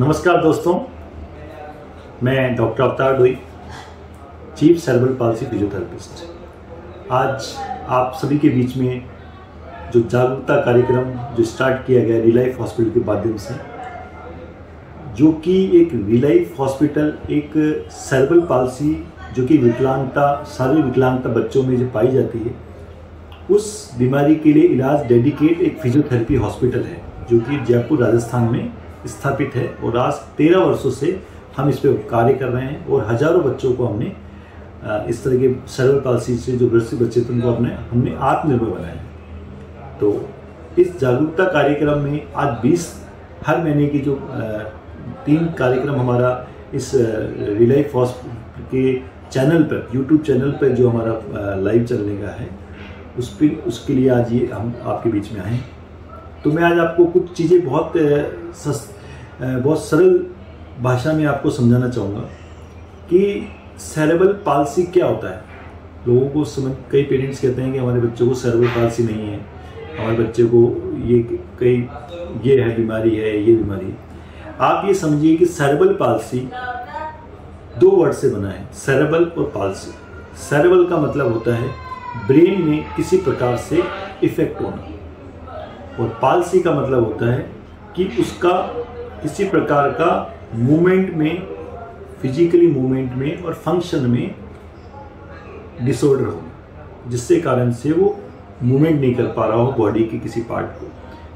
नमस्कार दोस्तों, मैं डॉक्टर अवतार डोई, चीफ सेरेब्रल पाल्सी फिजियोथेरेपिस्ट। आज आप सभी के बीच में जो जागरूकता कार्यक्रम जो स्टार्ट किया गया रिलाइफ हॉस्पिटल के माध्यम से, जो कि एक रिलाइफ हॉस्पिटल एक सेरेब्रल पाल्सी जो कि विकलांगता, शारीरिक विकलांगता बच्चों में जो पाई जाती है, उस बीमारी के लिए इलाज डेडिकेट एक फिजियोथेरेपी हॉस्पिटल है जो कि जयपुर राजस्थान में स्थापित है। और आज 13 वर्षों से हम इस पर कार्य कर रहे हैं और हजारों बच्चों को हमने इस तरह के सेरेब्रल पाल्सी से जो ग्रसित बच्चे थे उनको हमने आत्मनिर्भर बनाया है। तो इस जागरूकता कार्यक्रम में आज 20 हर महीने की जो 3 कार्यक्रम हमारा इस रिलाइफ हॉस्पिटल के चैनल पर, यूट्यूब चैनल पर जो हमारा लाइव चलने का है, उसके लिए आज ये हम आपके बीच में आए। तो मैं आज आपको कुछ चीज़ें बहुत सरल भाषा में आपको समझाना चाहूँगा कि सेरेब्रल पाल्सी क्या होता है। लोगों को कई पेरेंट्स कहते हैं कि हमारे बच्चों को सेरेब्रल पाल्सी नहीं है, हमारे बच्चे को ये है बीमारी है, ये बीमारी है। आप ये समझिए कि सेरेब्रल पाल्सी 2 वर्ड से बना है, सेरेब्रल और पाल्सी। सेरेब्रल का मतलब होता है ब्रेन में किसी प्रकार से इफेक्ट होना, और पाल्सी का मतलब होता है कि उसका किसी प्रकार का मूवमेंट में, फिजिकली मूवमेंट में और फंक्शन में डिसऑर्डर हो, जिससे कारण से वो मूवमेंट नहीं कर पा रहा हो बॉडी के किसी पार्ट को।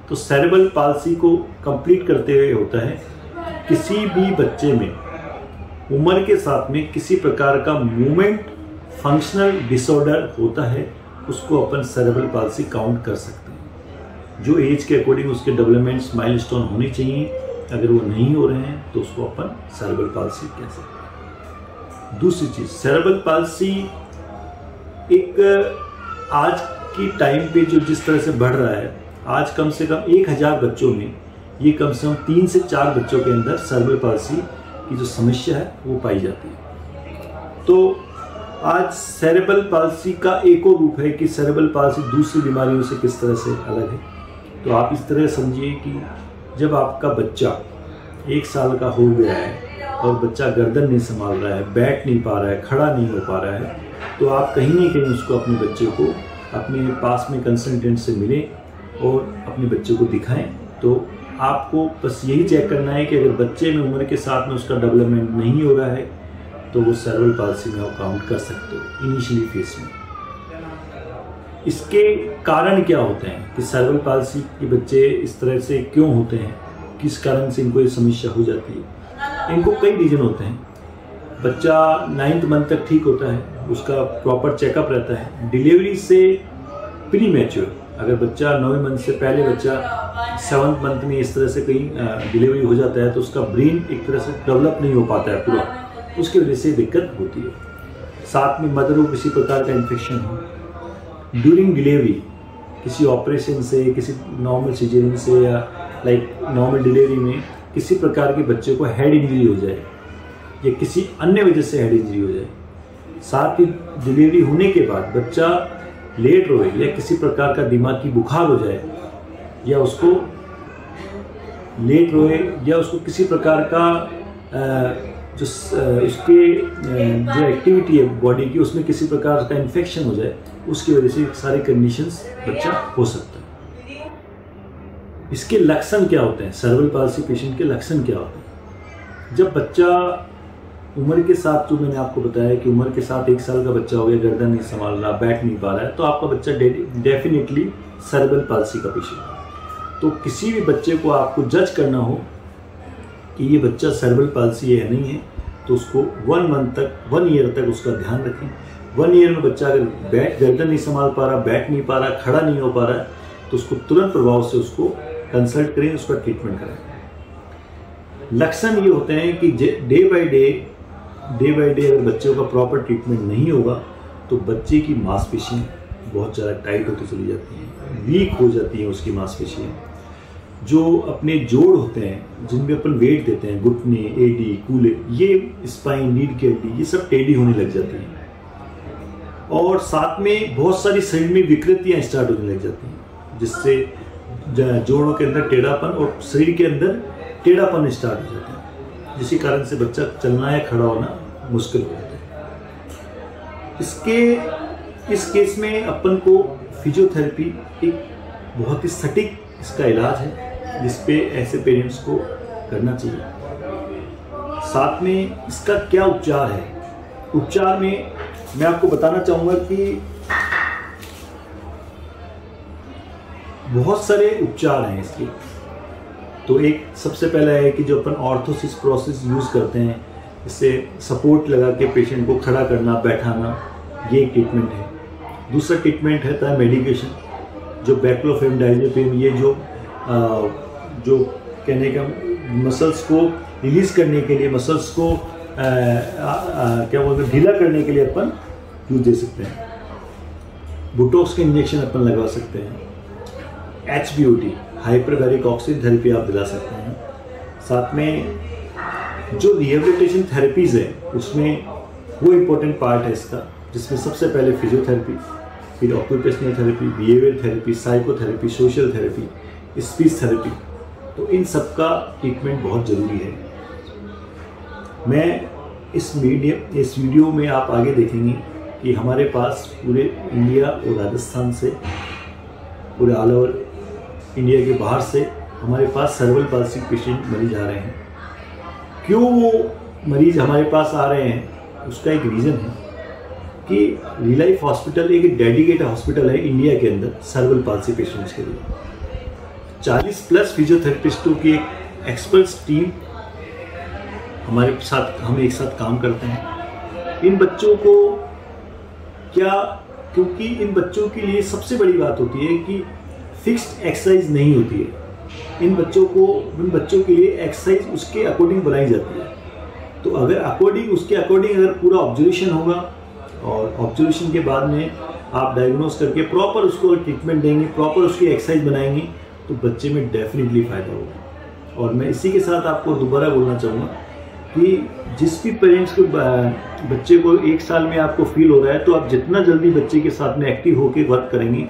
तो सेरेब्रल पाल्सी को कंप्लीट करते हुए होता है किसी भी बच्चे में उम्र के साथ में किसी प्रकार का मूवमेंट फंक्शनल डिसऑर्डर होता है, उसको अपन सेरेब्रल पाल्सी काउंट कर सकते हैं। जो एज के अकॉर्डिंग उसके डेवलपमेंट्स माइलस्टोन होने चाहिए, अगर वो नहीं हो रहे हैं तो उसको अपन सेरेब्रल पाल्सी कह सकते हैं। दूसरी चीज़, सेरेब्रल पाल्सी एक आज की टाइम पे जो जिस तरह से बढ़ रहा है, आज कम से कम 1000 बच्चों में ये कम से कम 3 से 4 बच्चों के अंदर सेरेब्रल पाल्सी की जो समस्या है वो पाई जाती है। तो आज सेरेब्रल पाल्सी का एक और रूप है कि सेरेब्रल पाल्सी दूसरी बीमारियों से किस तरह से अलग है। तो आप इस तरह समझिए कि जब आपका बच्चा 1 साल का हो गया है और बच्चा गर्दन नहीं संभाल रहा है, बैठ नहीं पा रहा है, खड़ा नहीं हो पा रहा है, तो आप कहीं ना कहीं उसको अपने बच्चे को अपने पास में कंसल्टेंट से मिलें और अपने बच्चे को दिखाएं। तो आपको बस यही चेक करना है कि अगर बच्चे में उम्र के साथ में उसका डेवलपमेंट नहीं हो रहा है तो वो सेरेब्रल पाल्सी में आप काउंट कर सकते हो इनिशियली फेज में। इसके कारण क्या होते हैं कि सेरेब्रल पाल्सी के बच्चे इस तरह से क्यों होते हैं, किस कारण से इनको ये समस्या हो जाती है। इनको कई रीजन होते हैं। बच्चा 9th मंथ तक ठीक होता है, उसका प्रॉपर चेकअप रहता है। डिलीवरी से प्री मैच्योर, अगर बच्चा 9वें मंथ से पहले बच्चा 7th मंथ में इस तरह से कहीं डिलीवरी हो जाता है तो उसका ब्रेन एक तरह से डेवलप नहीं हो पाता है पूरा, उसकी वजह से दिक्कत होती है। साथ में मदर को किसी प्रकार का इन्फेक्शन हो, ड्यूरिंग डिलीवरी किसी ऑपरेशन से, किसी नॉर्मल सिजेरियन से या नॉर्मल डिलीवरी में किसी प्रकार के बच्चे को हेड इंजरी हो जाए या किसी अन्य वजह से हेड इंजरी हो जाए। साथ ही डिलीवरी होने के बाद बच्चा लेट रोए या किसी प्रकार का दिमागी बुखार हो जाए, या उसको लेट रोए या उसको किसी प्रकार का जो उसके जो एक्टिविटी है बॉडी की उसमें किसी प्रकार का इन्फेक्शन हो जाए, उसकी वजह से सारी कंडीशंस बच्चा हो सकता है। इसके लक्षण क्या होते हैं, सेरेब्रल पाल्सी पेशेंट के लक्षण क्या होते हैं? जब बच्चा उम्र के साथ, जो मैंने आपको बताया कि उम्र के साथ 1 साल का बच्चा हो गया, गर्दन नहीं संभाल रहा, बैठ नहीं पा रहा है, तो आपका बच्चा डेफिनेटली सेरेब्रल पाल्सी का पेशेंट है। तो किसी भी बच्चे को आपको जज करना हो कि ये बच्चा सेरेब्रल पाल्सी है नहीं है, तो उसको 1 ईयर तक उसका ध्यान रखें। 1 ईयर में बच्चा अगर गर्दन नहीं संभाल पा रहा, बैठ नहीं पा रहा, खड़ा नहीं हो पा रहा है, तो उसको तुरंत प्रभाव से उसको कंसल्ट करें, उसका ट्रीटमेंट कराएं। लक्षण ये होते हैं कि डे बाय डे अगर बच्चों का प्रॉपर ट्रीटमेंट नहीं होगा तो बच्चे की मांसपेशियाँ बहुत ज़्यादा टाइट होती चली जाती हैं, वीक हो जाती हैं उसकी मांसपेशियाँ। जो अपने जोड़ होते हैं जिनमें अपन वेट देते हैं, घुटने, एडी, कूल्हे, ये स्पाइन, रीढ़ की हड्डी, ये सब टेढ़ी होने लग जाती हैं। और साथ में बहुत सारी शरीर में विकृतियाँ स्टार्ट होने लग जाती हैं, जिससे जोड़ों के अंदर टेढ़ापन और शरीर के अंदर टेढ़ापन स्टार्ट हो जाता है। जिसके कारण से बच्चा चलना या खड़ा होना मुश्किल हो जाता है। इस केस में अपन को फिजियोथेरेपी एक बहुत ही सटीक इसका इलाज है, जिस पे ऐसे पेरेंट्स को करना चाहिए। साथ में इसका क्या उपचार है, उपचार में मैं आपको बताना चाहूँगा कि बहुत सारे उपचार हैं इसके। तो एक सबसे पहला है कि जो अपन ऑर्थोसिस प्रोसेस यूज़ करते हैं, इससे सपोर्ट लगा के पेशेंट को खड़ा करना, बैठाना, ये एक ट्रीटमेंट है। दूसरा ट्रीटमेंट है मेडिकेशन, जो बैक्लोफेम, डायज़ेपिम, ये जो कहने का मसल्स को रिलीज़ करने के लिए, मसल्स को क्या बोलते हैं, ढीला करने के लिए अपन यूज दे सकते हैं। बोटॉक्स के इंजेक्शन अपन लगा सकते हैं। HBOT, हाइपरबैरिक ऑक्सीजन थेरेपी आप दिला सकते हैं। साथ में जो रिहेबिलिटेशन थेरेपीज़ है, उसमें वो इम्पोर्टेंट पार्ट है इसका, जिसमें सबसे पहले फिजियोथेरेपी, फिर occupational therapy, behaviour therapy, psychotherapy, social therapy, speech therapy. तो इन सब का ट्रीटमेंट बहुत ज़रूरी है। मैं इस वीडियो में आप आगे देखेंगे कि हमारे पास पूरे इंडिया और राजस्थान से, पूरे ऑल ओवर इंडिया के बाहर से हमारे पास सर्वल पाल्सी पेशेंट मरीज आ रहे हैं। क्यों वो मरीज हमारे पास आ रहे हैं, उसका एक रीज़न है कि रिलाइफ हॉस्पिटल एक डेडिकेटेड हॉस्पिटल है इंडिया के अंदर सर्वल पाल्सी पेशेंट्स के लिए। 40+ फिजियोथेरेपिस्टों की एक एक्सपर्ट्स टीम हमारे साथ, हम एक साथ काम करते हैं। इन बच्चों को क्योंकि इन बच्चों के लिए सबसे बड़ी बात होती है कि फिक्स्ड एक्सरसाइज नहीं होती है। इन बच्चों के लिए एक्सरसाइज उसके अकॉर्डिंग बनाई जाती है। तो अगर उसके अकॉर्डिंग अगर पूरा ऑब्जर्वेशन होगा और ऑब्जर्वेशन के बाद में आप डायग्नोस करके प्रॉपर उसको ट्रीटमेंट देंगे, प्रॉपर उसकी एक्सरसाइज बनाएंगे, तो बच्चे में डेफिनेटली फ़ायदा होगा। और मैं इसी के साथ आपको दोबारा बोलना चाहूँगा कि जिस भी पेरेंट्स के बच्चे को 1 साल में आपको फील हो रहा है, तो आप जितना जल्दी बच्चे के साथ में एक्टिव होकर वर्क करेंगे,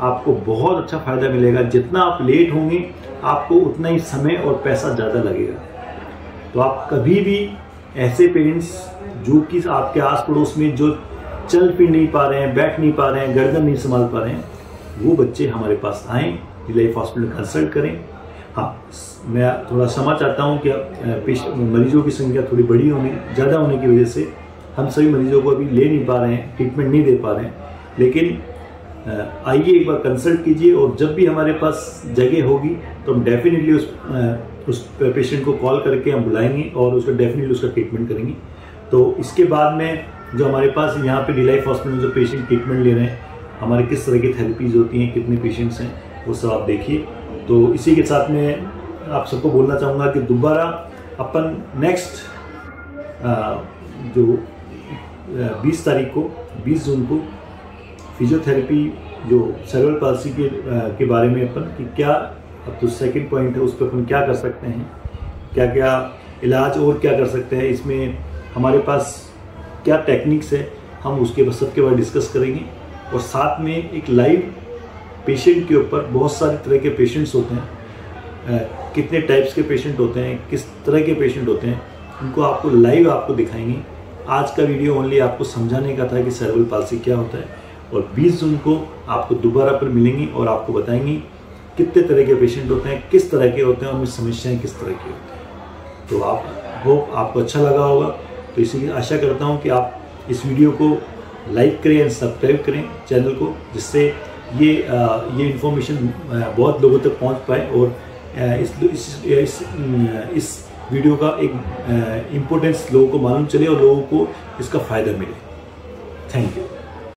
आपको बहुत अच्छा फ़ायदा मिलेगा। जितना आप लेट होंगे, आपको उतना ही समय और पैसा ज़्यादा लगेगा। तो आप कभी भी ऐसे पेरेंट्स जो कि आपके आस पड़ोस में जो चल फिर नहीं पा रहे हैं, बैठ नहीं पा रहे हैं, गर्दन नहीं संभाल पा रहे हैं, वो बच्चे हमारे पास आएँ, रिलाइफ हॉस्पिटल कंसल्ट करें। हाँ, मैं थोड़ा क्षमा चाहता हूँ कि मरीजों की संख्या थोड़ी ज़्यादा होने की वजह से हम सभी मरीजों को अभी ले नहीं पा रहे हैं, ट्रीटमेंट नहीं दे पा रहे हैं। लेकिन आइए एक बार कंसल्ट कीजिए, और जब भी हमारे पास जगह होगी तो हम डेफिनेटली उस पेशेंट को कॉल करके हम बुलाएंगे और उसका डेफिनेटली उसका ट्रीटमेंट करेंगे। तो इसके बाद में जो हमारे पास यहाँ पे रिलाइफ हॉस्पिटल में जो पेशेंट ट्रीटमेंट ले रहे हैं, हमारे किस तरह की थेरेपीज़ होती हैं, कितने पेशेंट्स हैं, वो सब आप देखिए। तो इसी के साथ में आप सबको बोलना चाहूँगा कि दोबारा अपन नेक्स्ट जो 20 तारीख को, 20 जून को फिजियोथेरेपी जो सर्वल पाल्सी के बारे में अपन कि क्या, अब तो सेकंड पॉइंट है, उस पर अपन क्या कर सकते हैं, क्या क्या इलाज और क्या कर सकते हैं, इसमें हमारे पास क्या टेक्निक्स है, हम उसके सबके बारे डिस्कस करेंगे। और साथ में एक लाइव पेशेंट के ऊपर, बहुत सारे तरह के पेशेंट्स होते हैं, कितने टाइप्स के पेशेंट होते हैं, किस तरह के पेशेंट होते हैं, उनको आपको लाइव आपको दिखाएंगे। आज का वीडियो ओनली आपको समझाने का था कि सर्वल पाल्सी क्या होता है, और 20 जून को आपको दोबारा पर मिलेंगे और आपको बताएंगे कितने तरह के पेशेंट होते हैं, किस तरह के होते हैं, और उनमें समस्याएं किस तरह की होती हैं। तो आप होप आपको अच्छा लगा होगा। तो इसी आशा करता हूँ कि आप इस वीडियो को लाइक करें एंड सब्सक्राइब करें चैनल को, जिससे ये इन्फॉर्मेशन बहुत लोगों तक पहुँच पाए, और इस वीडियो का एक इम्पोर्टेंस लोगों को मालूम चले और लोगों को इसका फ़ायदा मिले। Thank you.